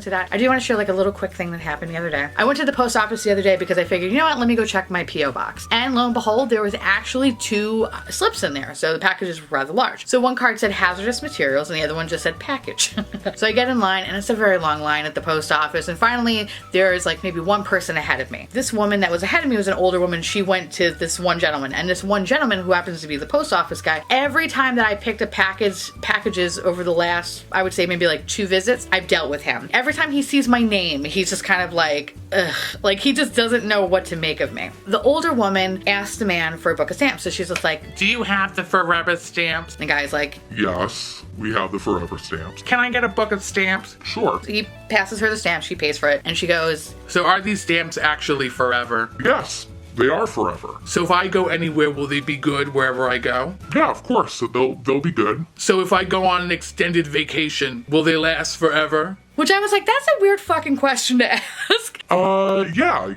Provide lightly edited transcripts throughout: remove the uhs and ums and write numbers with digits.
to that, I do want to share like a little quick thing that happened the other day. I went to the post office the other day because I figured, you know what, let me go check my P.O. box. And lo and behold, there was actually 2 slips in there. So the package is rather large. So one card said hazardous materials and the other one just said package. So I get in line and it's a very long line at the post office. And finally, there's like maybe one person ahead of me. This woman that was ahead of me was an older woman. She went to this one gentleman, and this one gentleman, who happens to be the post office guy, every time that I picked a packages over the last, I would say maybe like 2 visits, I've dealt with him. Every time he sees my name, he's just kind of like, ugh, like he just doesn't know what to make of me. The older woman asked the man for a book of stamps. So she's just like, do you have the forever stamps? The guy's like, yes, we have the forever stamps. Can I get a book of stamps? Sure. So he passes her the stamp, she pays for it, and she goes, so are these stamps actually forever? Yes, they are forever. So if I go anywhere, will they be good wherever I go? Yeah, of course. So they'll be good. So if I go on an extended vacation, will they last forever? Which I was like, that's a weird fucking question to ask. Yeah,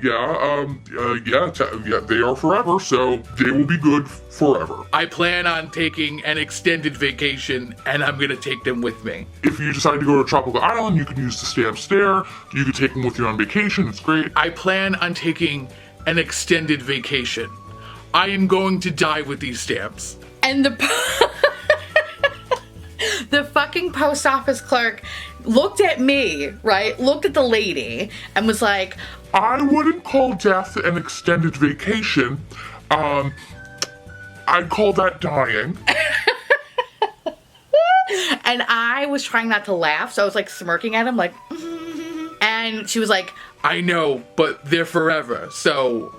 they are forever, so they will be good forever. I plan on taking an extended vacation, and I'm gonna take them with me. If you decide to go to a tropical island, you can use the stamps there. You can take them with you on vacation, it's great. I plan on taking an extended vacation. I am going to die with these stamps. And the fucking post office clerk looked at me, right? Looked at the lady and was like, I wouldn't call death an extended vacation. I'd call that dying. And I was trying not to laugh, so I was like smirking at him like, and she was like, I know, but they're forever, so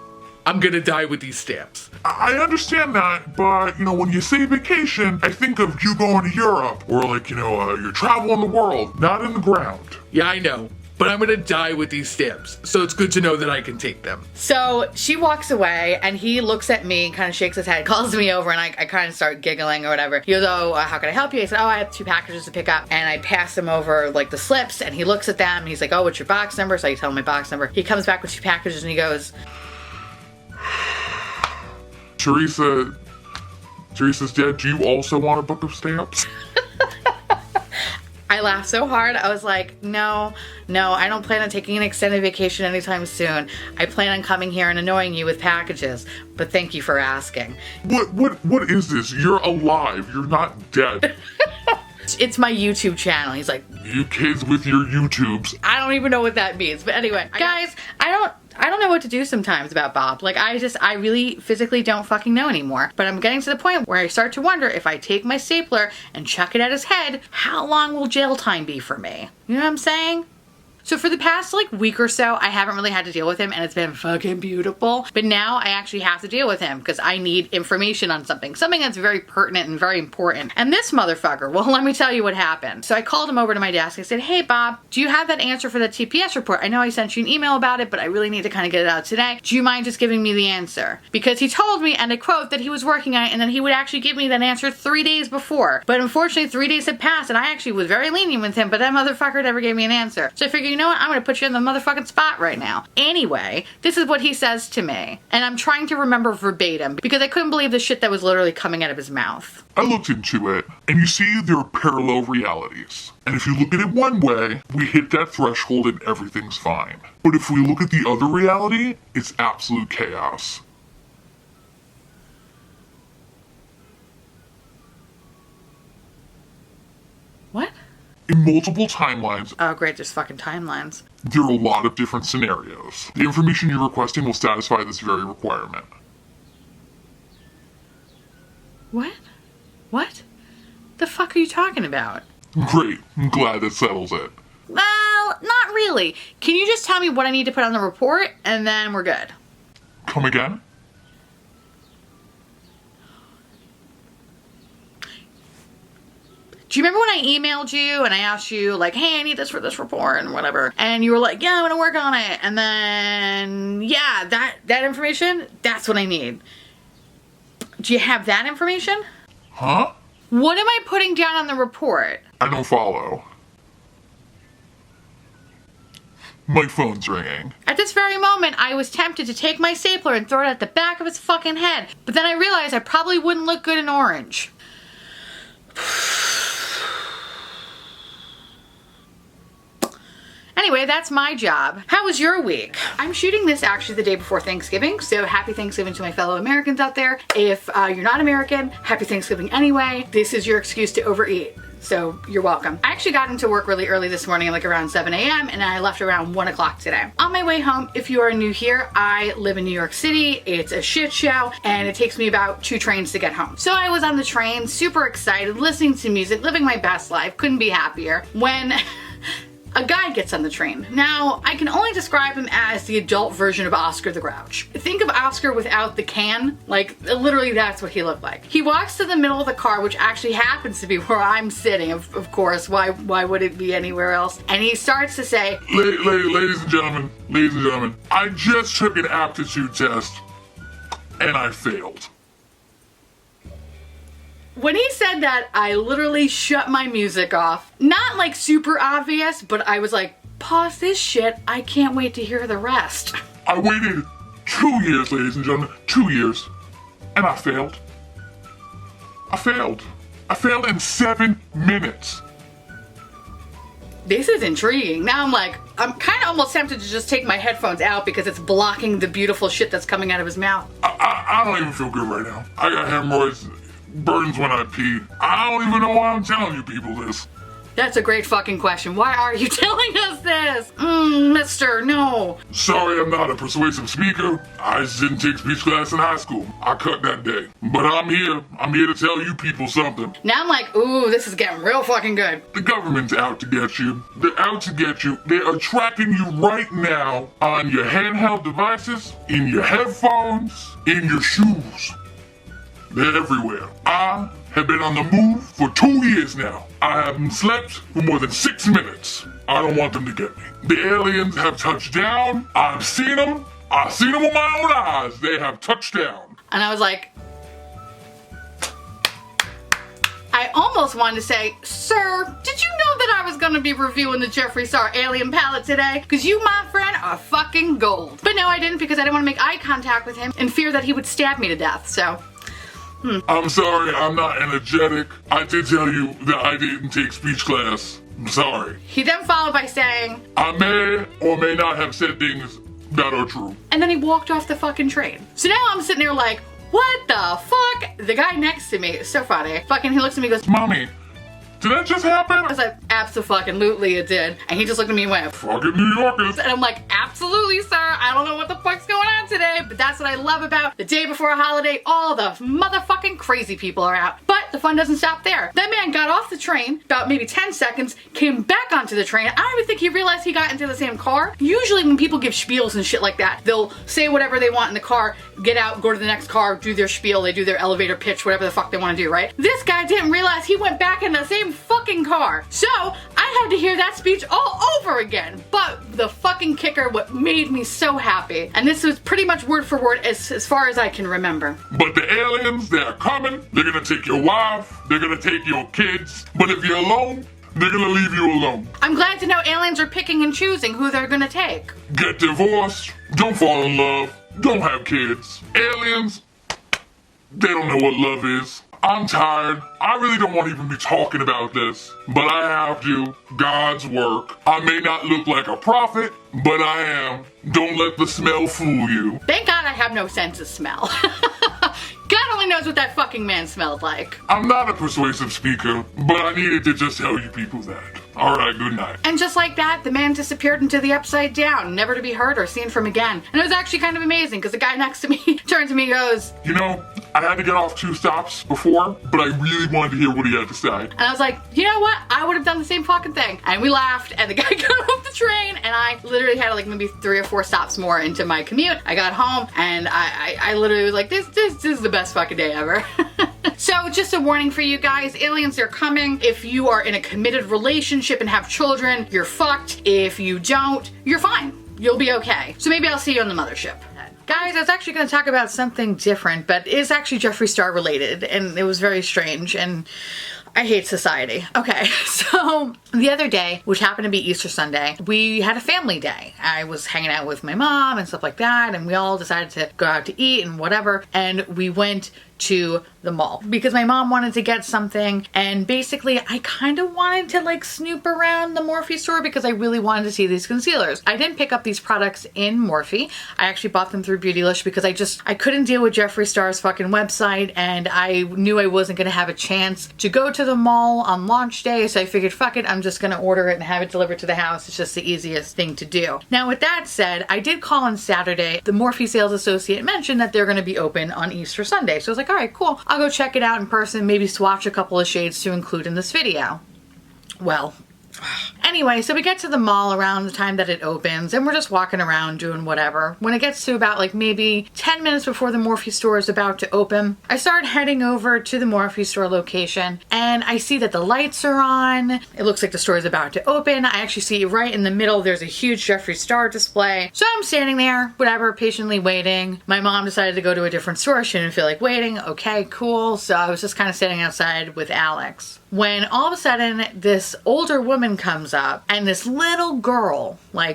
I'm gonna die with these stamps. I understand that, but, when you say vacation, I think of you going to Europe, or like, you're traveling the world, not in the ground. Yeah, I know, but I'm gonna die with these stamps, so it's good to know that I can take them. So she walks away, and he looks at me, kind of shakes his head, calls me over, and I kind of start giggling or whatever. He goes, oh, how can I help you? I said, oh, I have 2 packages to pick up, and I pass him over, like, the slips, and he looks at them, and he's like, oh, what's your box number? So I tell him my box number. He comes back with 2 packages, and he goes, Theresa.is.Dead, do you also want a book of stamps? I laughed so hard. I was like, no, I don't plan on taking an extended vacation anytime soon. I plan on coming here and annoying you with packages, but thank you for asking. What is this? You're alive. You're not dead. It's my YouTube channel. He's like, you kids with your YouTubes. I don't even know what that means. But anyway, guys, I don't know what to do sometimes about Bob. Like, I really physically don't fucking know anymore. But I'm getting to the point where I start to wonder, if I take my stapler and chuck it at his head, how long will jail time be for me? You know what I'm saying? So for the past like week or so, I haven't really had to deal with him, and it's been fucking beautiful. But now I actually have to deal with him because I need information on something that's very pertinent and very important. And this motherfucker, well, let me tell you what happened. So I called him over to my desk. I said, hey, Bob, do you have that answer for the TPS report? I know I sent you an email about it, but I really need to kind of get it out today. Do you mind just giving me the answer? Because he told me, and I quote, that he was working on it and then he would actually give me that answer 3 days before. But unfortunately, 3 days had passed, and I actually was very lenient with him, but that motherfucker never gave me an answer. So I figured, you know what? I'm gonna put you in the motherfucking spot right now. Anyway, this is what he says to me. And I'm trying to remember verbatim because I couldn't believe the shit that was literally coming out of his mouth. I looked into it, and you see there are parallel realities. And if you look at it one way, we hit that threshold and everything's fine. But if we look at the other reality, it's absolute chaos. What? In multiple timelines, Oh great, there's fucking timelines. there are a lot of different scenarios. The information you're requesting will satisfy this very requirement. What? What? The fuck are you talking about? Great, I'm glad that settles it. Well, not really. Can you just tell me what I need to put on the report and then we're good? Come again? Do you remember when I emailed you and I asked you, like, hey, I need this for this report and whatever? And you were like, yeah, I'm gonna work on it. And then, yeah, that information, that's what I need. Do you have that information? Huh? What am I putting down on the report? I don't follow. My phone's ringing. At this very moment, I was tempted to take my stapler and throw it at the back of his fucking head. But then I realized I probably wouldn't look good in orange. Anyway, that's my job. How was your week? I'm shooting this actually the day before Thanksgiving, so happy Thanksgiving to my fellow Americans out there. If you're not American, happy Thanksgiving anyway. This is your excuse to overeat. So you're welcome. I actually got into work really early this morning, like around 7 a.m. and I left around 1 o'clock today. On my way home, if you are new here, I live in New York City. It's a shit show and it takes me about 2 trains to get home. So I was on the train, super excited, listening to music, living my best life, couldn't be happier, when a guy gets on the train. Now, I can only describe him as the adult version of Oscar the Grouch. Think of Oscar without the can, like literally that's what he looked like. He walks to the middle of the car, which actually happens to be where I'm sitting, of course, why would it be anywhere else? And he starts to say, Ladies and gentlemen, I just took an aptitude test and I failed. When he said that, I literally shut my music off. Not like super obvious, but I was like, pause this shit, I can't wait to hear the rest. I waited 2 years, ladies and gentlemen, 2 years, and I failed. I failed in 7 minutes. This is intriguing. Now I'm kind of almost tempted to just take my headphones out because it's blocking the beautiful shit that's coming out of his mouth. I don't even feel good right now. I got hemorrhoids. Burns when I pee. I don't even know why I'm telling you people this. That's a great fucking question. Why are you telling us this? Mister, no. Sorry, I'm not a persuasive speaker. I just didn't take speech class in high school. I cut that day. But I'm here. I'm here to tell you people something. Now I'm like, ooh, this is getting real fucking good. The government's out to get you. They're out to get you. They are tracking you right now on your handheld devices, in your headphones, in your shoes. They're everywhere. I have been on the move for 2 years now. I haven't slept for more than 6 minutes. I don't want them to get me. The aliens have touched down. I've seen them. I've seen them with my own eyes. They have touched down. And I was like, I almost wanted to say, sir, did you know that I was going to be reviewing the Jeffree Star alien palette today? Because you, my friend, are fucking gold. But no, I didn't, because I didn't want to make eye contact with him in fear that he would stab me to death, so. I'm sorry, I'm not energetic. I did tell you that I didn't take speech class. I'm sorry. He then followed by saying, I may or may not have said things that are true. And then he walked off the fucking train. So now I'm sitting there like, what the fuck? The guy next to me, it's so funny. Fucking, he looks at me and goes, Mommy, did that just happen? I was like, abso-fucking-lutely it did. And he just looked at me and went, fucking New Yorkers. and I'm like, absolutely, sir. I don't know what the fuck's going on today, but that's what I love about the day before a holiday. All the motherfucking crazy people are out. But the fun doesn't stop there. That man got off the train, about maybe 10 seconds, came back onto the train. I don't even think he realized he got into the same car. Usually when people give spiels and shit like that, they'll say whatever they want in the car, get out, go to the next car, do their spiel, they do their elevator pitch, whatever the fuck they want to do, right? This guy didn't realize he went back in the same fucking car. So I had to hear that speech all over again. But the fucking kicker, what made me so happy, and this was pretty much word for word as far as I can remember. But the aliens, they're coming. They're gonna take your wife. They're gonna take your kids. But if you're alone, they're gonna leave you alone. I'm glad to know aliens are picking and choosing who they're gonna take. Get divorced. Don't fall in love. Don't have kids. Aliens, they don't know what love is. I'm tired. I really don't want to even be talking about this, but I have to. God's work. I may not look like a prophet, but I am. Don't let the smell fool you. Thank God I have no sense of smell. God only knows what that fucking man smelled like. I'm not a persuasive speaker, but I needed to just tell you people that. Alright, good night. And just like that, the man disappeared into the upside down, never to be heard or seen from again. And it was actually kind of amazing, because the guy next to me turned to me and goes, You know, I had to get off 2 stops before, but I really wanted to hear what he had to say. And I was like, you know what? I would have done the same fucking thing. And we laughed, and the guy got off the train, and I literally had like maybe 3 or 4 stops more into my commute. I got home, and I literally was like, this is the best fucking day ever. So just a warning for you guys, aliens are coming. If you are in a committed relationship and have children, you're fucked. If you don't, you're fine. You'll be okay. So maybe I'll see you on the mothership. Guys, I was actually going to talk about something different, but it's actually Jeffree Star related, and it was very strange, and I hate society. Okay, so the other day, which happened to be Easter Sunday, we had a family day. I was hanging out with my mom and stuff like that, and we all decided to go out to eat and whatever, and we went to the mall because my mom wanted to get something, and basically I kind of wanted to like snoop around the Morphe store because I really wanted to see these concealers. I didn't pick up these products in Morphe. I actually bought them through Beautylish because I couldn't deal with Jeffree Star's fucking website, and I knew I wasn't going to have a chance to go to the mall on launch day, so I figured fuck it, I'm just going to order it and have it delivered to the house. It's just the easiest thing to do. Now with that said, I did call on Saturday. The Morphe sales associate mentioned that they're going to be open on Easter Sunday, so I was like, all right, cool. I'll go check it out in person, maybe swatch a couple of shades to include in this video. Well, anyway, so we get to the mall around the time that it opens, and we're just walking around doing whatever. When it gets to about like maybe 10 minutes before the Morphe store is about to open, I start heading over to the Morphe store location, and I see that the lights are on. It looks like the store is about to open. I actually see right in the middle there's a huge Jeffree Star display. So I'm standing there, whatever, patiently waiting. My mom decided to go to a different store. She didn't feel like waiting. Okay, cool. So I was just kind of standing outside with Alex, when all of a sudden this older woman comes up, and this little girl, I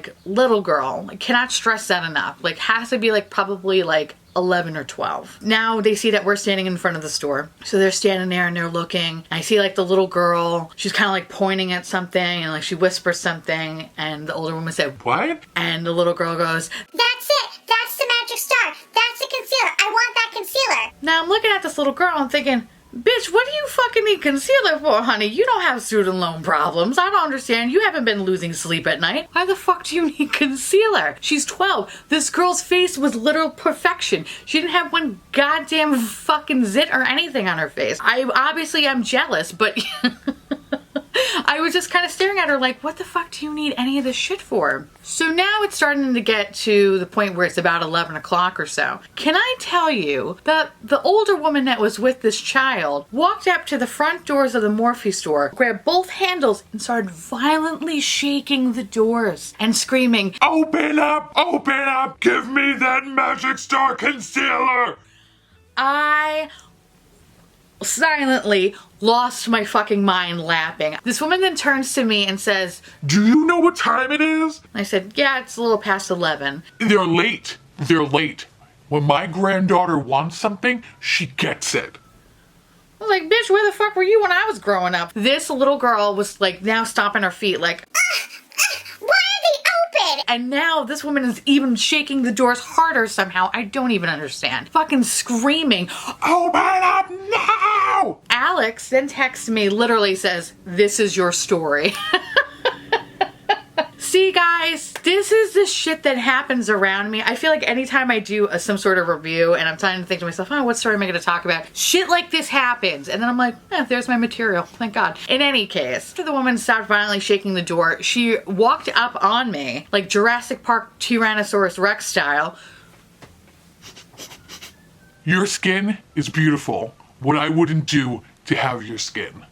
cannot stress that enough, like has to be like probably like 11 or 12. Now they see that we're standing in front of the store, so they're standing there and they're looking. I see like the little girl, she's kind of like pointing at something, and like she whispers something, and the older woman said, "What?" And the little girl goes, "That's it, that's the magic star, that's the concealer, I want that concealer." Now I'm looking at this little girl and thinking, bitch, what do you fucking need concealer for, honey? You don't have student loan problems. I don't understand. You haven't been losing sleep at night. Why the fuck do you need concealer? She's 12. This girl's face was literal perfection. She didn't have one goddamn fucking zit or anything on her face. I'm jealous, but I was just kind of staring at her like, what the fuck do you need any of this shit for? So now it's starting to get to the point where it's about 11 o'clock or so. Can I tell you that the older woman that was with this child walked up to the front doors of the Morphe store, grabbed both handles, and started violently shaking the doors and screaming, Open up! Open up! Give me that magic star concealer! I silently lost my fucking mind laughing. This woman then turns to me and says, Do you know what time it is? I said, yeah, it's a little past 11. They're late. They're late. When my granddaughter wants something, she gets it. I was like, bitch, where the fuck were you when I was growing up? This little girl was like now stomping her feet like, why are they open? and now this woman is even shaking the doors harder somehow. I don't even understand. Fucking screaming, Open up now! Alex then texts me, literally says, this is your story. See guys, this is the shit that happens around me. I feel like anytime I do some sort of review and I'm trying to think to myself, oh, what story am I going to talk about? Shit like this happens. And then I'm like, there's my material. Thank God. In any case, after the woman stopped violently shaking the door, she walked up on me like Jurassic Park Tyrannosaurus Rex style. Your skin is beautiful. What I wouldn't do to have your skin.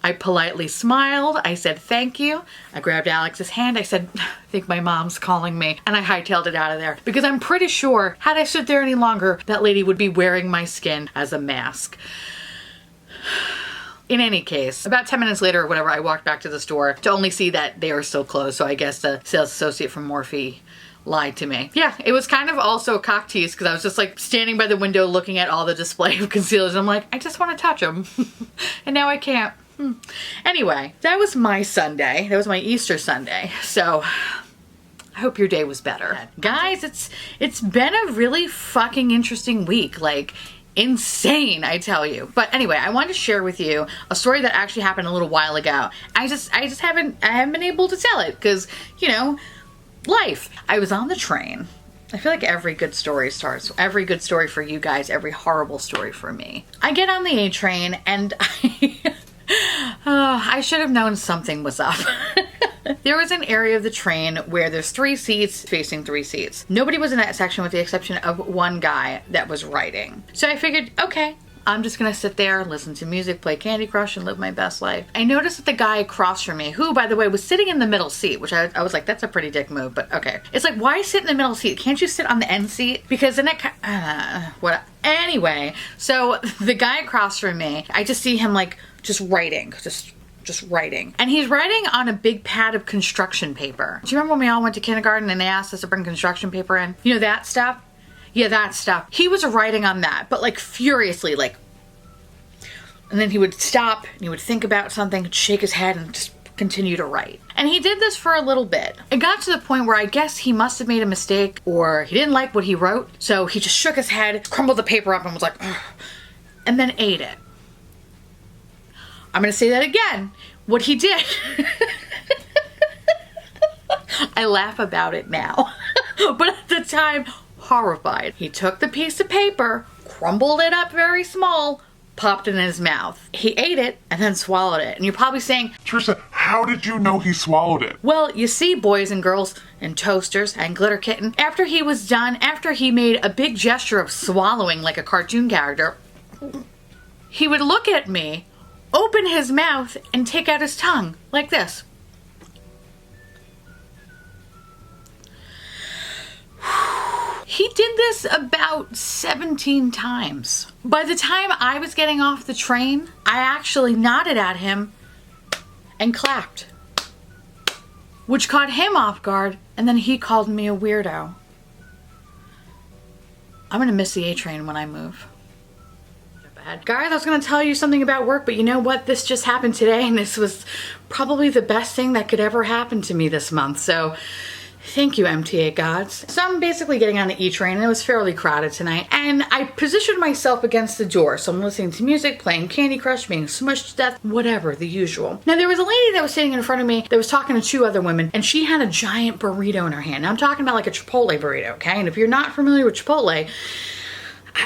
I politely smiled. I said, thank you. I grabbed Alex's hand. I said, I think my mom's calling me. And I hightailed it out of there because I'm pretty sure had I stood there any longer, that lady would be wearing my skin as a mask. In any case, about 10 minutes later or whatever, I walked back to the store to only see that they were still closed. So I guess the sales associate from Morphe lied to me. Yeah, it was kind of also a cock tease because I was just like standing by the window looking at all the display of concealers. And I'm like, I just want to touch them. And now I can't. Anyway, that was my Sunday. That was my Easter Sunday. So I hope your day was better. Guys, it's been a really fucking interesting week. Like, insane, I tell you. But anyway, I wanted to share with you a story that actually happened a little while ago. I haven't been able to tell it because, you know, life. I was on the train. I feel like every good story starts, every good story for you guys, every horrible story for me. I get on the A train and I should have known something was up. There was an area of the train where there's 3 seats facing 3 seats. Nobody was in that section with the exception of one guy that was writing. So I figured, okay, I'm just gonna sit there, listen to music, play Candy Crush, and live my best life. I noticed that the guy across from me, who, by the way, was sitting in the middle seat, which I was like, that's a pretty dick move, but okay. It's like, why sit in the middle seat? Can't you sit on the end seat? Because then it, what? Anyway. Anyway, so the guy across from me, I just see him like just writing, just writing. And he's writing on a big pad of construction paper. Do you remember when we all went to kindergarten and they asked us to bring construction paper in? You know that stuff? Yeah, that stuff. He was writing on that, but like furiously, like, and then he would stop and he would think about something, shake his head and just continue to write. And he did this for a little bit. It got to the point where I guess he must have made a mistake or he didn't like what he wrote. So he just shook his head, crumbled the paper up and was like, ugh, and then ate it. I'm gonna say that again. What he did. I laugh about it now. But at the time, horrified. He took the piece of paper, crumbled it up very small, popped it in his mouth. He ate it and then swallowed it. And you're probably saying, Teresa, how did you know he swallowed it? well, you see, boys and girls and toasters and glitter kitten, after he was done, after he made a big gesture of swallowing like a cartoon character, he would look at me, open his mouth, and take out his tongue like this. He did this about 17 times. By the time I was getting off the train, I actually nodded at him and clapped, which caught him off guard, and then he called me a weirdo. I'm gonna miss the A train when I move. Guys, I was gonna tell you something about work, but you know what? This just happened today, and this was probably the best thing that could ever happen to me this month. So thank you, MTA gods. So I'm basically getting on the E train, and it was fairly crowded tonight. And I positioned myself against the door. So I'm listening to music, playing Candy Crush, being smushed to death, whatever, the usual. Now there was a lady that was sitting in front of me that was talking to two other women, and she had a giant burrito in her hand. Now I'm talking about like a Chipotle burrito, okay? And if you're not familiar with Chipotle,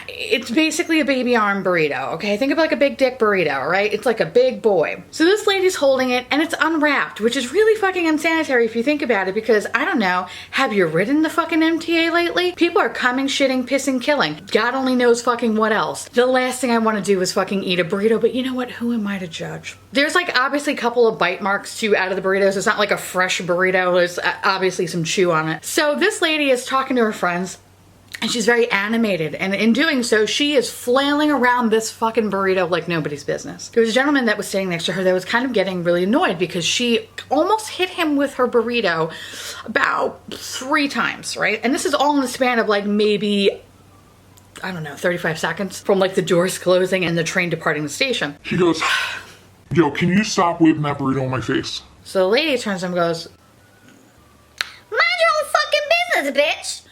it's basically a baby arm burrito, okay? Think of like a big dick burrito, right? It's like a big boy. So this lady's holding it and it's unwrapped, which is really fucking unsanitary if you think about it, because I don't know, have you ridden the fucking MTA lately? People are coming, shitting, pissing, killing. God only knows fucking what else. The last thing I want to do is fucking eat a burrito, but you know what? Who am I to judge? There's like obviously a couple of bite marks too out of the burritos. It's not like a fresh burrito. There's obviously some chew on it. So this lady is talking to her friends, and she's very animated, and in doing so, she is flailing around this fucking burrito like nobody's business. There was a gentleman that was sitting next to her that was kind of getting really annoyed because she almost hit him with her burrito about 3 times, right? And this is all in the span of like maybe, I don't know, 35 seconds from like the doors closing and the train departing the station. He goes, yo, can you stop waving that burrito in my face? So the lady turns to him and goes, Mind your own fucking business, bitch.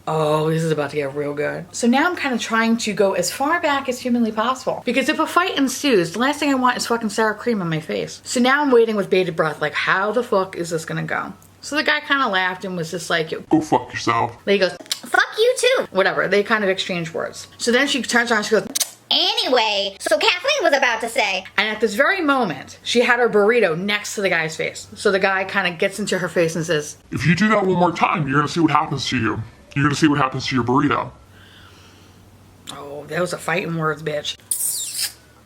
oh, this is about to get real good. So now I'm kind of trying to go as far back as humanly possible. Because if a fight ensues, the last thing I want is fucking sour cream on my face. So now I'm waiting with bated breath, like, how the fuck is this gonna go? So the guy kind of laughed and was just like, Go fuck yourself. lady goes, Fuck you too. whatever. They kind of exchange words. So then she turns around and she goes, Anyway, so Kathleen was about to say, and at this very moment, she had her burrito next to the guy's face. So the guy kind of gets into her face and says, If you do that one more time, you're gonna see what happens to you. You're gonna see what happens to your burrito. oh, that was a fighting words, bitch.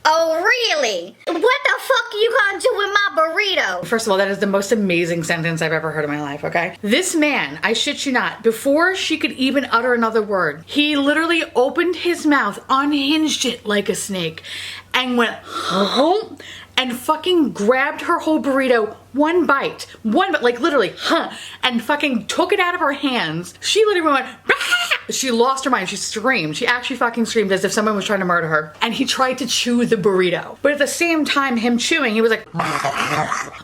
oh really? What the fuck you gonna do with my burrito? First of all, that is the most amazing sentence I've ever heard in my life, okay? This man, I shit you not, before she could even utter another word, he literally opened his mouth, unhinged it like a snake, and went, huh? And fucking grabbed her whole burrito, one bite, like literally, and fucking took it out of her hands. She literally went, bah! She lost her mind. She screamed. She actually fucking screamed as if someone was trying to murder her. And he tried to chew the burrito. But at the same time, him chewing, he was like,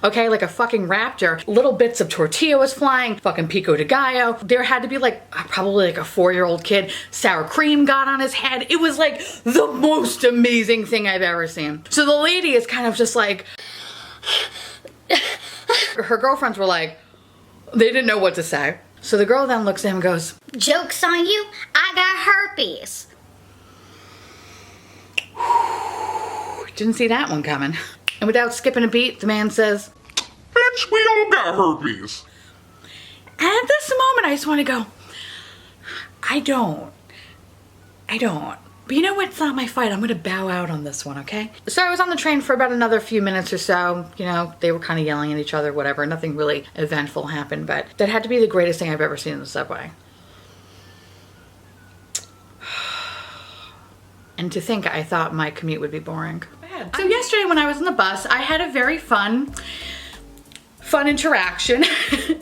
okay, like a fucking raptor. Little bits of tortilla was flying, fucking pico de gallo. There had to be like, probably like a 4-year-old kid. Sour cream got on his head. It was like the most amazing thing I've ever seen. So the lady is kind of just like, her girlfriends were like, they didn't know what to say. So the girl then looks at him and goes, Joke's on you, I got herpes. didn't see that one coming. And without skipping a beat, the man says, Bitch, we all got herpes. and at this moment I just want to go, I don't. But you know what? It's not my fight. I'm going to bow out on this one, okay? So I was on the train for about another few minutes or so. You know, they were kind of yelling at each other, whatever. Nothing really eventful happened, but that had to be the greatest thing I've ever seen in the subway. And to think I thought my commute would be boring. So yesterday when I was on the bus, I had a very fun interaction.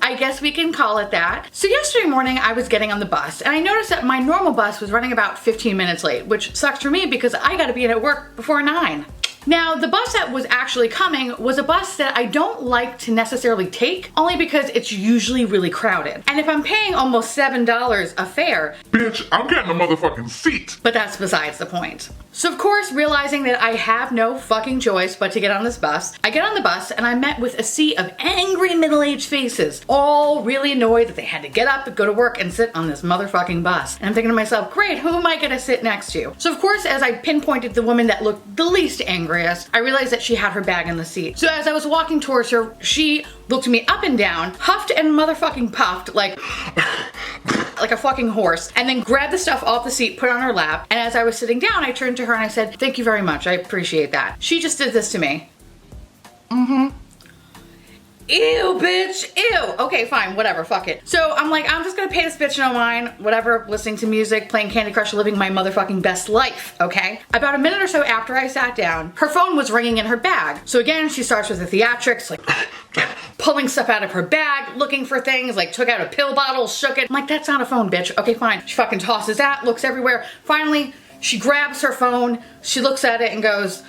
I guess we can call it that. So yesterday morning I was getting on the bus and I noticed that my normal bus was running about 15 minutes late, which sucks for me because I gotta be in at work before 9. Now, the bus that was actually coming was a bus that I don't like to necessarily take, only because it's usually really crowded. And if I'm paying almost $7 a fare, Bitch, I'm getting a motherfucking seat. but that's besides the point. So of course, realizing that I have no fucking choice but to get on this bus, I get on the bus and I'm met with a sea of angry middle-aged faces, all really annoyed that they had to get up and go to work and sit on this motherfucking bus. And I'm thinking to myself, great, who am I gonna sit next to? So of course, as I pinpointed the woman that looked the least angriest, I realized that she had her bag in the seat. So as I was walking towards her, she looked me up and down, huffed and motherfucking puffed like a fucking horse, and then grabbed the stuff off the seat, put it on her lap, and as I was sitting down, I turned to her and I said, thank you very much, I appreciate that. She just did this to me. Ew, bitch, ew. Okay, fine, whatever, fuck it. So I'm like, I'm just gonna pay this bitch no mind, whatever, listening to music, playing Candy Crush, living my motherfucking best life, okay? About a minute or so after I sat down, her phone was ringing in her bag. So again, she starts with the theatrics, like pulling stuff out of her bag, looking for things, like took out a pill bottle, shook it. I'm like, that's not a phone, bitch. Okay, fine. She fucking tosses that, looks everywhere. Finally, she grabs her phone, she looks at it and goes,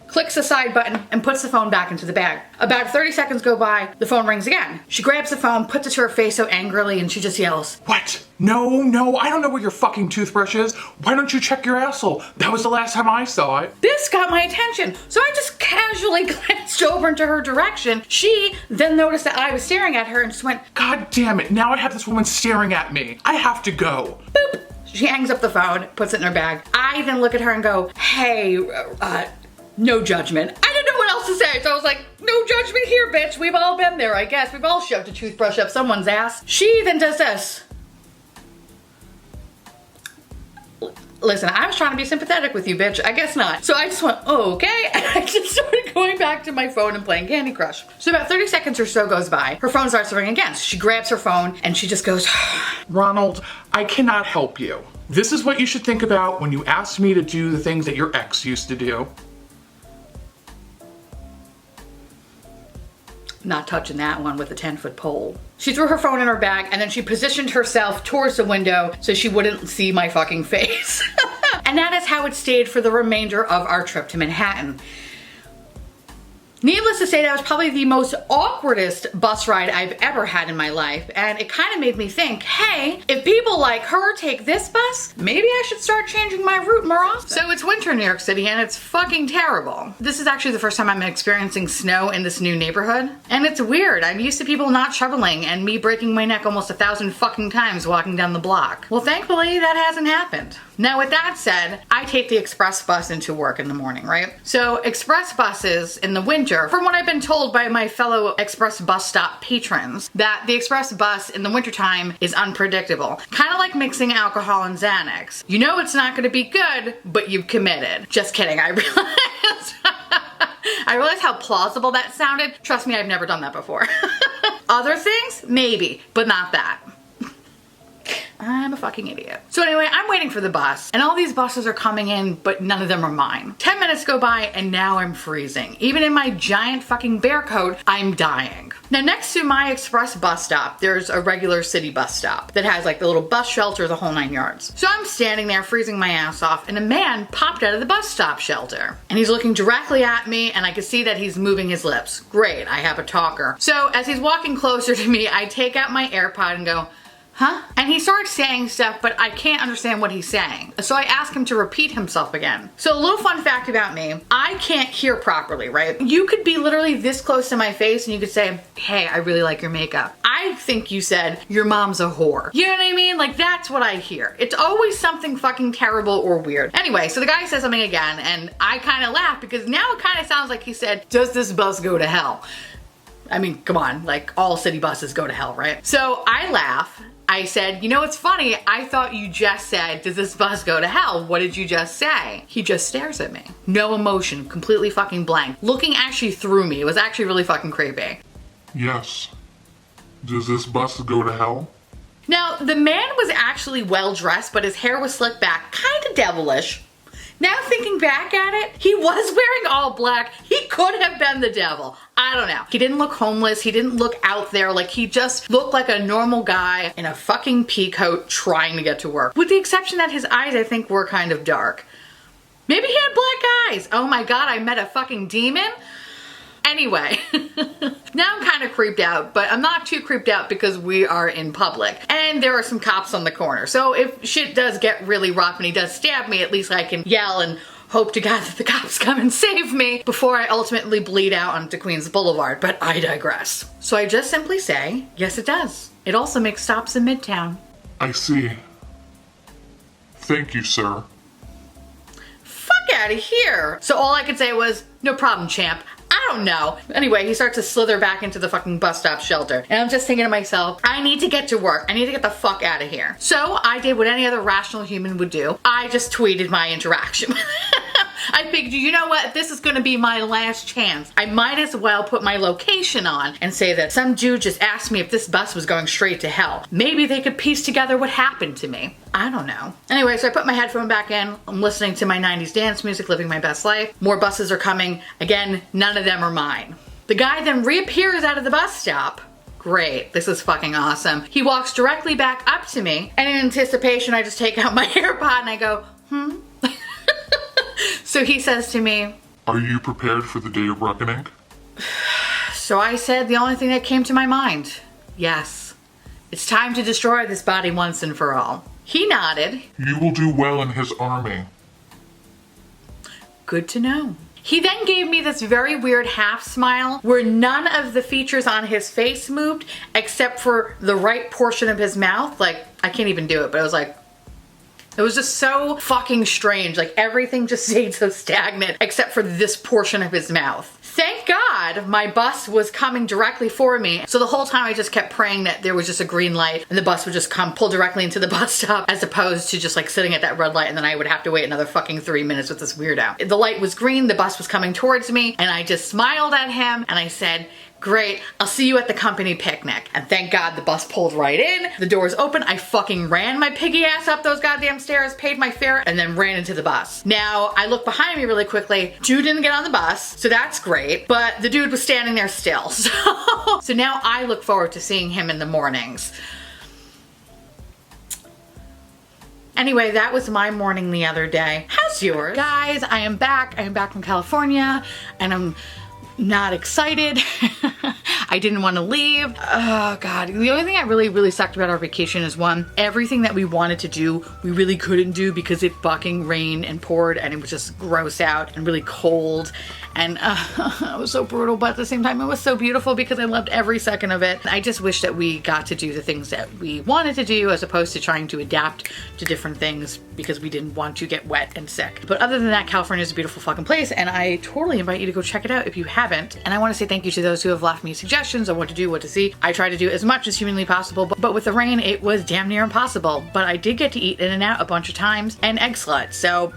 clicks the side button and puts the phone back into the bag. About 30 seconds go by, the phone rings again. She grabs the phone, puts it to her face so angrily, and she just yells, What? No, I don't know where your fucking toothbrush is. Why don't you check your asshole? That was the last time I saw it. this got my attention. So I just casually glanced over into her direction. She then noticed that I was staring at her and just went, God damn it, now I have this woman staring at me. I have to go. boop. She hangs up the phone, puts it in her bag. I then look at her and go, hey, no judgment. I didn't know what else to say, so I was like, no judgment here, bitch. We've all been there, I guess. We've all shoved a toothbrush up someone's ass. She then does this. Listen, I was trying to be sympathetic with you, bitch. I guess not. So I just went, oh, okay. And I just started going back to my phone and playing Candy Crush. So about 30 seconds or so goes by. Her phone starts to ring again. So she grabs her phone and she just goes, Ronald, I cannot help you. This is what you should think about when you ask me to do the things that your ex used to do. not touching that one with a 10-foot pole. She threw her phone in her bag and then she positioned herself towards the window so she wouldn't see my fucking face. And that is how it stayed for the remainder of our trip to Manhattan. Needless to say, that was probably the most awkwardest bus ride I've ever had in my life, and it kind of made me think, hey, if people like her take this bus, maybe I should start changing my route more often. So it's winter in New York City and it's fucking terrible. This is actually the first time I'm experiencing snow in this new neighborhood, and it's weird. I'm used to people not shoveling and me breaking my neck almost 1,000 fucking times walking down the block. Well, thankfully that hasn't happened. Now with that said, I take the express bus into work in the morning, right? So express buses in the winter, from what I've been told by my fellow express bus stop patrons, that the express bus in the wintertime is unpredictable. Kind of like mixing alcohol and Xanax. You know it's not gonna be good, but you've committed. Just kidding, I realized. I realized how plausible that sounded. Trust me, I've never done that before. Other things? Maybe, but not that. I'm a fucking idiot. So anyway, I'm waiting for the bus and all these buses are coming in, but none of them are mine. 10 minutes go by and now I'm freezing. Even in my giant fucking bear coat, I'm dying. Now next to my express bus stop, there's a regular city bus stop that has like the little bus shelter, the whole 9 yards. So I'm standing there freezing my ass off and a man popped out of the bus stop shelter. And he's looking directly at me and I can see that he's moving his lips. Great, I have a talker. So as he's walking closer to me, I take out my AirPod and go, huh? And he starts saying stuff, but I can't understand what he's saying. So I ask him to repeat himself again. So a little fun fact about me, I can't hear properly, right? You could be literally this close to my face and you could say, hey, I really like your makeup. I think you said, your mom's a whore. You know what I mean? Like that's what I hear. It's always something fucking terrible or weird. Anyway, so the guy says something again and I kind of laugh because now it kind of sounds like he said, does this bus go to hell? I mean, come on, like all city buses go to hell, right? So I laugh. I said, you know what's funny? I thought you just said, does this bus go to hell? What did you just say? He just stares at me. No emotion, completely fucking blank. Looking actually through me. It was actually really fucking creepy. Yes. Does this bus go to hell? Now, the man was actually well dressed, but his hair was slicked back, kind of devilish. Now thinking back at it, he was wearing all black. He could have been the devil. I don't know. He didn't look homeless. He didn't look out there. Like, he just looked like a normal guy in a fucking pea coat trying to get to work. With the exception that his eyes, I think, were kind of dark. Maybe he had black eyes. Oh my God, I met a fucking demon? Anyway, now I'm kind of creeped out, but I'm not too creeped out because we are in public and there are some cops on the corner. So if shit does get really rough and he does stab me, at least I can yell and hope to God that the cops come and save me before I ultimately bleed out onto Queens Boulevard, but I digress. So I just simply say, yes it does. It also makes stops in Midtown. I see. Thank you, sir. Fuck out of here. So all I could say was, no problem, champ. I don't know. Anyway, he starts to slither back into the fucking bus stop shelter. And I'm just thinking to myself, I need to get to work. I need to get the fuck out of here. So I did what any other rational human would do. I just tweeted my interaction. I figured, you know what? This is gonna be my last chance. I might as well put my location on and say that some dude just asked me if this bus was going straight to hell. Maybe they could piece together what happened to me. I don't know. Anyway, so I put my headphone back in. I'm listening to my 90s dance music, living my best life. More buses are coming. Again, none of them are mine. The guy then reappears out of the bus stop. Great, this is fucking awesome. He walks directly back up to me, and in anticipation, I just take out my AirPod and I go, So he says to me, Are you prepared for the day of reckoning? So I said the only thing that came to my mind. Yes. It's time to destroy this body once and for all. He nodded. You will do well in his army. Good to know. He then gave me this very weird half smile where none of the features on his face moved except for the right portion of his mouth. Like, I can't even do it, but it was just so fucking strange. Like, everything just stayed so stagnant except for this portion of his mouth. Thank God my bus was coming directly for me. So the whole time I just kept praying that there was just a green light and the bus would just come pull directly into the bus stop as opposed to just like sitting at that red light and then I would have to wait another fucking 3 minutes with this weirdo. The light was green, the bus was coming towards me, and I just smiled at him and I said, great, I'll see you at the company picnic. And thank God the bus pulled right in. The doors open. I fucking ran my piggy ass up those goddamn stairs, paid my fare, and then ran into the bus. Now, I look behind me really quickly. Dude didn't get on the bus, so that's great. But the dude was standing there still. So now I look forward to seeing him in the mornings. Anyway, that was my morning the other day. How's yours? Guys, I am back. I am back from California, and I'm not excited. I didn't want to leave. Oh God. The only thing that really sucked about our vacation is one, everything that we wanted to do, we really couldn't do because it fucking rained and poured and it was just gross out and really cold. And it was so brutal, but at the same time, it was so beautiful because I loved every second of it. I just wish that we got to do the things that we wanted to do as opposed to trying to adapt to different things because we didn't want to get wet and sick. But other than that, California is a beautiful fucking place and I totally invite you to go check it out if you haven't. And I want to say thank you to those who have left me suggestions on what to do, what to see. I try to do as much as humanly possible, but with the rain, it was damn near impossible. But I did get to eat In-N-Out a bunch of times and egg slut, so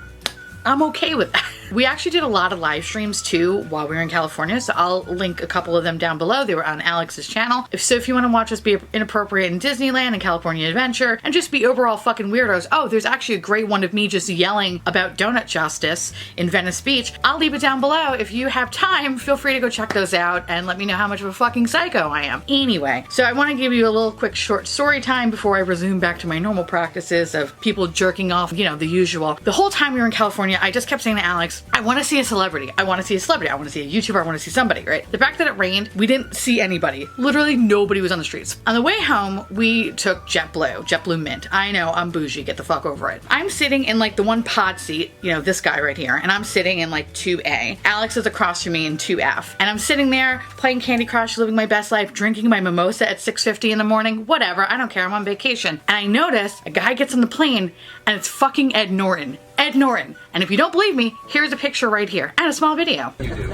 I'm okay with that. We actually did a lot of live streams too while we were in California, so I'll link a couple of them down below. They were on Alex's channel. If you want to watch us be inappropriate in Disneyland and California Adventure and just be overall fucking weirdos. Oh, there's actually a great one of me just yelling about donut justice in Venice Beach. I'll leave it down below. If you have time, feel free to go check those out and let me know how much of a fucking psycho I am. Anyway, so I want to give you a little quick short story time before I resume back to my normal practices of people jerking off, you know, the usual. The whole time we were in California, I just kept saying to Alex, I want to see a celebrity. I want to see a celebrity. I want to see a YouTuber. I want to see somebody, right? The fact that it rained, we didn't see anybody. Literally nobody was on the streets. On the way home, we took JetBlue Mint. I know, I'm bougie. Get the fuck over it. I'm sitting in like the one pod seat, you know, this guy right here, and I'm sitting in like 2A. Alex is across from me in 2F. And I'm sitting there playing Candy Crush, living my best life, drinking my mimosa at 6:50 in the morning. Whatever. I don't care. I'm on vacation. And I notice a guy gets on the plane and it's fucking Ed Norton. Ed Norton. And if you don't believe me, here's a picture right here and a small video. You do.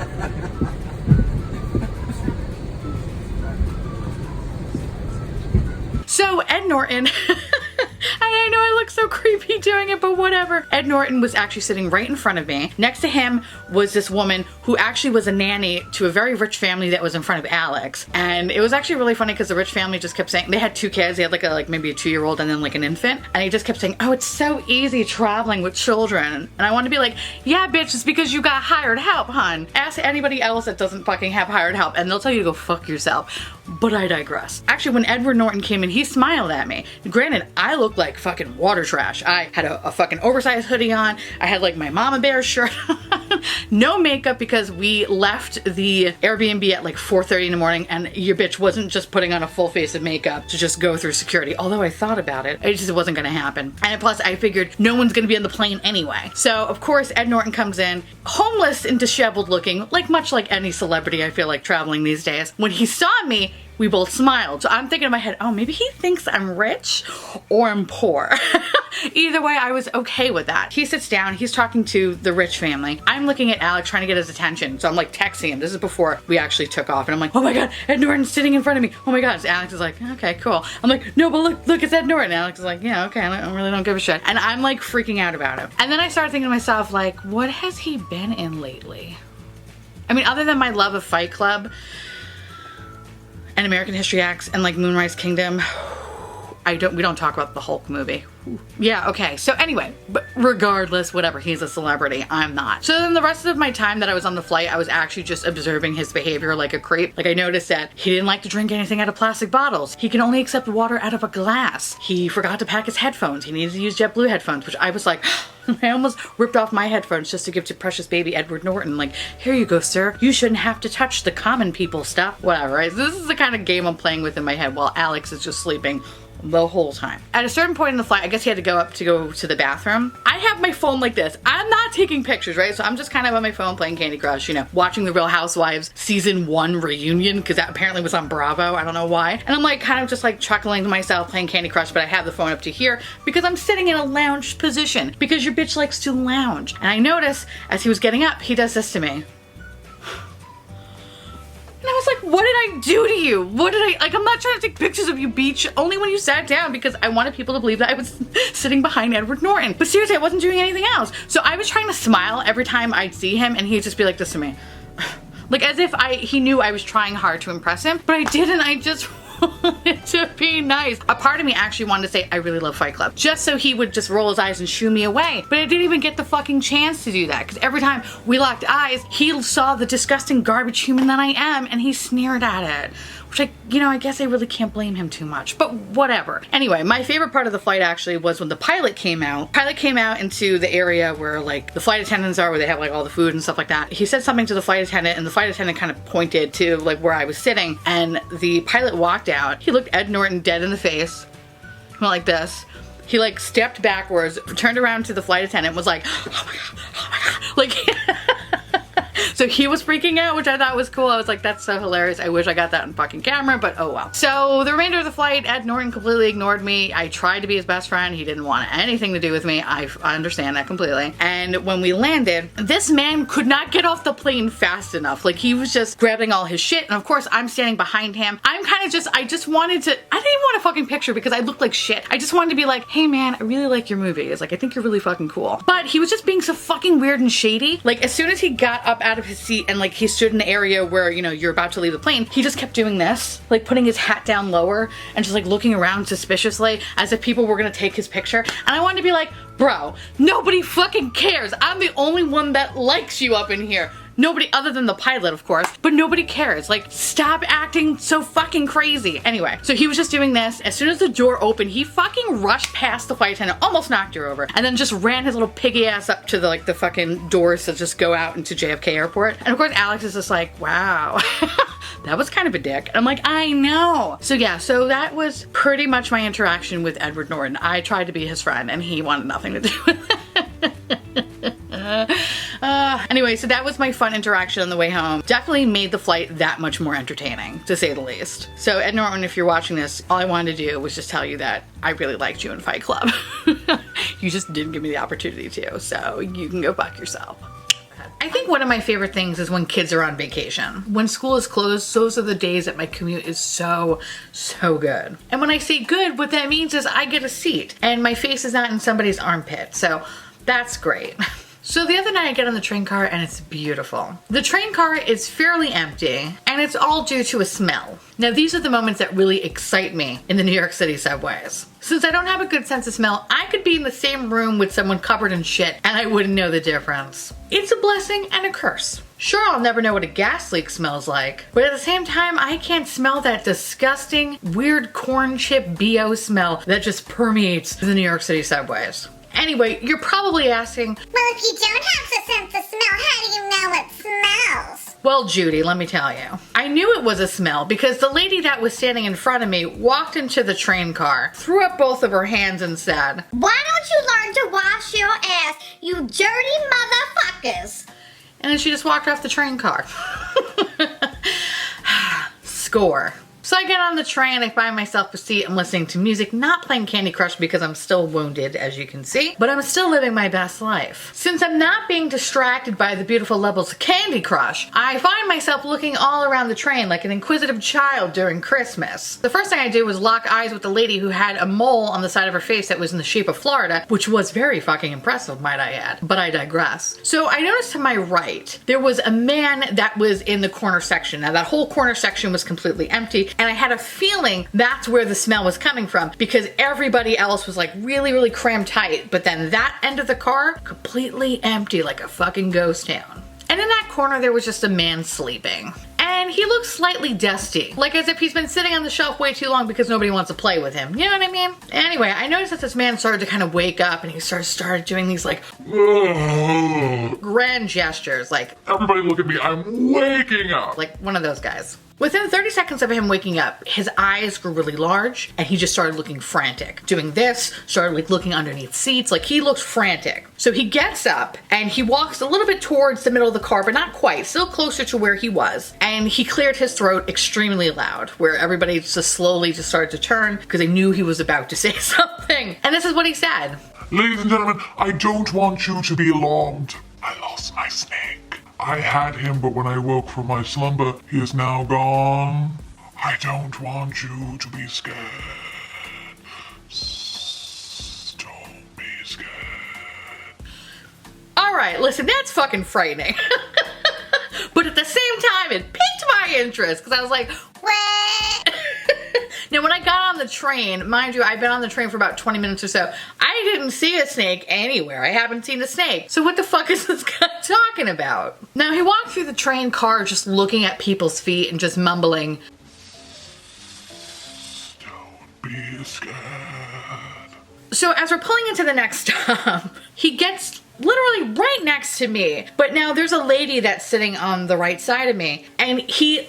So Ed Norton, I I know I look so creepy doing it, but whatever. Ed Norton was actually sitting right in front of me. Next to him was this woman who actually was a nanny to a very rich family that was in front of Alex. And it was actually really funny because the rich family just kept saying, they had 2 kids. They had like maybe a 2-year-old and then like an infant. And he just kept saying, oh, it's so easy traveling with children. And I wanted to be like, yeah, bitch, it's because you got hired help, hon. Ask anybody else that doesn't fucking have hired help and they'll tell you to go fuck yourself. But I digress. Actually, when Edward Norton came in, he smiled at me. Granted, I looked like fucking water trash. I had a fucking oversized hoodie on. I had like my mama bear shirt on. No makeup because we left the Airbnb at like 4:30 in the morning and your bitch wasn't just putting on a full face of makeup to just go through security. Although I thought about it, it just wasn't gonna happen. And plus I figured no one's gonna be on the plane anyway. So of course Ed Norton comes in, homeless and disheveled looking, like much like any celebrity I feel like traveling these days. When he saw me, we both smiled. So I'm thinking in my head, oh, maybe he thinks I'm rich or I'm poor. Either way, I was okay with that. He sits down, he's talking to the rich family. I'm looking at Alex trying to get his attention. So I'm like texting him. This is before we actually took off. And I'm like, oh my God, Ed Norton's sitting in front of me. Oh my God. So Alex is like, okay, cool. I'm like, no, but look, it's Ed Norton. Alex is like, yeah, okay, I really don't give a shit. And I'm like freaking out about it. And then I started thinking to myself, like, what has he been in lately? I mean, other than my love of Fight Club and American History X and like Moonrise Kingdom, we don't talk about the Hulk movie. Yeah, okay. So anyway, but regardless, whatever, he's a celebrity. I'm not. So then the rest of my time that I was on the flight, I was actually just observing his behavior like a creep. Like I noticed that he didn't like to drink anything out of plastic bottles. He can only accept water out of a glass. He forgot to pack his headphones. He needed to use JetBlue headphones, which I was like, I almost ripped off my headphones just to give to precious baby Edward Norton. Like, here you go, sir. You shouldn't have to touch the common people stuff. Whatever, right? So this is the kind of game I'm playing with in my head while Alex is just sleeping the whole time. At a certain point in the flight, I guess he had to go to the bathroom. I have my phone like this. I'm not taking pictures, right? So I'm just kind of on my phone playing Candy Crush, you know, watching the Real Housewives season 1 reunion because that apparently was on Bravo. I don't know why. And I'm like kind of just like chuckling to myself playing Candy Crush, but I have the phone up to here because I'm sitting in a lounge position because your bitch likes to lounge. And I notice as he was getting up, he does this to me. And I was like, what did I do to you? I'm not trying to take pictures of you, Beach, only when you sat down because I wanted people to believe that I was sitting behind Edward Norton. But seriously, I wasn't doing anything else. So I was trying to smile every time I'd see him and he'd just be like this to me. Like as if he knew I was trying hard to impress him, but I didn't. I just wanted to be nice. A part of me actually wanted to say, I really love Fight Club, just so he would just roll his eyes and shoo me away. But I didn't even get the fucking chance to do that because every time we locked eyes, he saw the disgusting garbage human that I am and he sneered at it. Which I guess I really can't blame him too much, but whatever. Anyway, my favorite part of the flight actually was when the pilot came out. Pilot came out into the area where like the flight attendants are, where they have like all the food and stuff like that. He said something to the flight attendant and the flight attendant kind of pointed to like where I was sitting and the pilot walked out. He looked Ed Norton dead in the face, went like this. He like stepped backwards, turned around to the flight attendant and was like, oh my God, like so he was freaking out, which I thought was cool. I was like, that's so hilarious. I wish I got that on fucking camera, but oh well. So the remainder of the flight, Ed Norton completely ignored me. I tried to be his best friend. He didn't want anything to do with me. I understand that completely. And when we landed, this man could not get off the plane fast enough. Like he was just grabbing all his shit. And of course I'm standing behind him. I didn't want a fucking picture because I looked like shit. I just wanted to be like, hey man, I really like your movies. Like I think you're really fucking cool. But he was just being so fucking weird and shady. Like as soon as he got up out of his seat and like he stood in the area where, you know, you're about to leave the plane, he just kept doing this, like putting his hat down lower and just like looking around suspiciously as if people were gonna take his picture. And I wanted to be like, bro, nobody fucking cares. I'm the only one that likes you up in here. Nobody other than the pilot, of course, but nobody cares. Like, stop acting so fucking crazy. Anyway, so he was just doing this. As soon as the door opened, he fucking rushed past the flight attendant, almost knocked her over, and then just ran his little piggy ass up to the fucking doors to just go out into JFK Airport. And of course, Alex is just like, wow. That was kind of a dick. And I'm like, I know. So yeah, so that was pretty much my interaction with Edward Norton. I tried to be his friend and he wanted nothing to do with it. Anyway, so that was my fun interaction on the way home. Definitely made the flight that much more entertaining, to say the least. So Ed Norton, if you're watching this, all I wanted to do was just tell you that I really liked you in Fight Club. You just didn't give me the opportunity to, so you can go fuck yourself. I think one of my favorite things is when kids are on vacation. When school is closed, those are the days that my commute is so good. And when I say good, what that means is I get a seat and my face is not in somebody's armpit. So that's great. So the other night I get on the train car and it's beautiful. The train car is fairly empty and it's all due to a smell. Now these are the moments that really excite me in the New York City subways. Since I don't have a good sense of smell, I could be in the same room with someone covered in shit and I wouldn't know the difference. It's a blessing and a curse. Sure, I'll never know what a gas leak smells like, but at the same time, I can't smell that disgusting, weird corn chip BO smell that just permeates the New York City subways. Anyway, you're probably asking, Well, if you don't have the sense of smell, how do you know it smells? well, Judy, let me tell you. I knew it was a smell because the lady that was standing in front of me walked into the train car, threw up both of her hands and said, Why don't you learn to wash your ass, you dirty motherfuckers? and then she just walked off the train car. Score. So I get on the train, I find myself a seat, I'm listening to music, not playing Candy Crush because I'm still wounded, as you can see, but I'm still living my best life. Since I'm not being distracted by the beautiful levels of Candy Crush, I find myself looking all around the train like an inquisitive child during Christmas. The first thing I did was lock eyes with the lady who had a mole on the side of her face that was in the shape of Florida, which was very fucking impressive, might I add, but I digress. So I noticed to my right, there was a man that was in the corner section. Now that whole corner section was completely empty, and I had a feeling that's where the smell was coming from because everybody else was like really crammed tight, but then that end of the car, completely empty like a fucking ghost town. And in that corner there was just a man sleeping. And he looked slightly dusty, like as if he's been sitting on the shelf way too long because nobody wants to play with him. You know what I mean? Anyway, I noticed that this man started to kind of wake up and he started doing these like grand gestures, like Everybody look at me, I'm waking up. like one of those guys. Within 30 seconds of him waking up, his eyes grew really large and he just started looking frantic. Doing this, started like looking underneath seats, like he looked frantic. So he gets up and he walks a little bit towards the middle of the car, but not quite, still closer to where he was. And he cleared his throat extremely loud, where everybody just slowly just started to turn because they knew he was about to say something. And this is what he said. Ladies and gentlemen, I don't want you to be alarmed. I lost my snake. I had him, but when I woke from my slumber, he is now gone. I don't want you to be scared. Don't be scared. Alright, listen, that's fucking frightening. But at the same time, it piqued my interest because I was like, What? now when I got on the train, mind you, I've been on the train for about 20 minutes or so, I didn't see a snake anywhere. I haven't seen a snake. So what the fuck is this guy talking about? Now he walked through the train car just looking at people's feet and just mumbling, Don't be scared. So as we're pulling into the next stop, he gets literally right next to me. But now there's a lady that's sitting on the right side of me. And he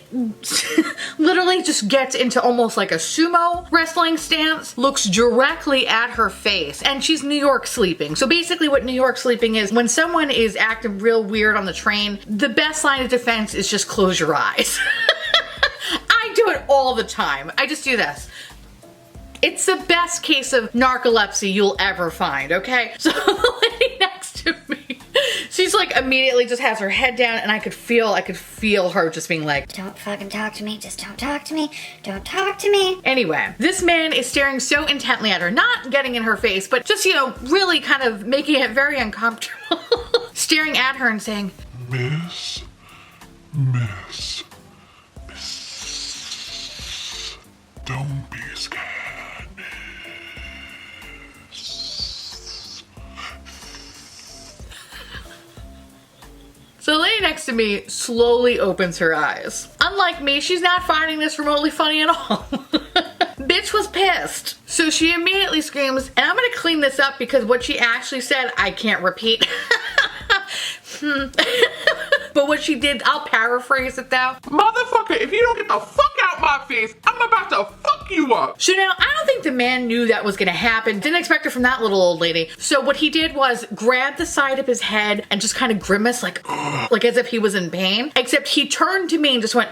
literally just gets into almost like a sumo wrestling stance, looks directly at her face. And she's New York sleeping. So basically what New York sleeping is, when someone is acting real weird on the train, the best line of defense is just close your eyes. I do it all the time. I just do this. It's the best case of narcolepsy you'll ever find, okay? So the lady next to me, she's like immediately just has her head down and I could feel her just being like, Don't fucking talk to me. Just don't talk to me. Don't talk to me. anyway, this man is staring so intently at her, not getting in her face, but just, you know, really kind of making it very uncomfortable. Staring at her and saying, Miss, don't be scared, So the lady next to me slowly opens her eyes. Unlike me, she's not finding this remotely funny at all. Bitch was pissed. So she immediately screams, and I'm gonna clean this up because what she actually said, I can't repeat. But what she did, I'll paraphrase it though. Motherfucker, if you don't get the fuck out my face, I'm about to fuck you up. So now, I don't think the man knew that was gonna happen. Didn't expect it from that little old lady. So what he did was grab the side of his head and just kind of grimace like as if he was in pain. Except he turned to me and just went,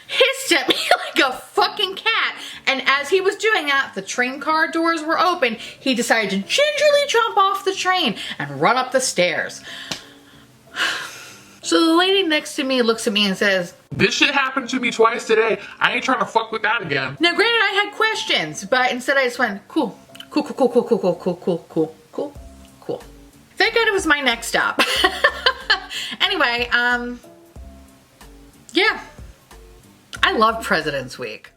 hissed at me like a fucking cat. And as he was doing that, the train car doors were open. He decided to gingerly jump off the train and run up the stairs. So the lady next to me looks at me and says, This shit happened to me twice today. I ain't trying to fuck with that again. now granted I had questions, but instead I just went, cool. Thank God it was my next stop. Anyway, yeah. I love President's Week.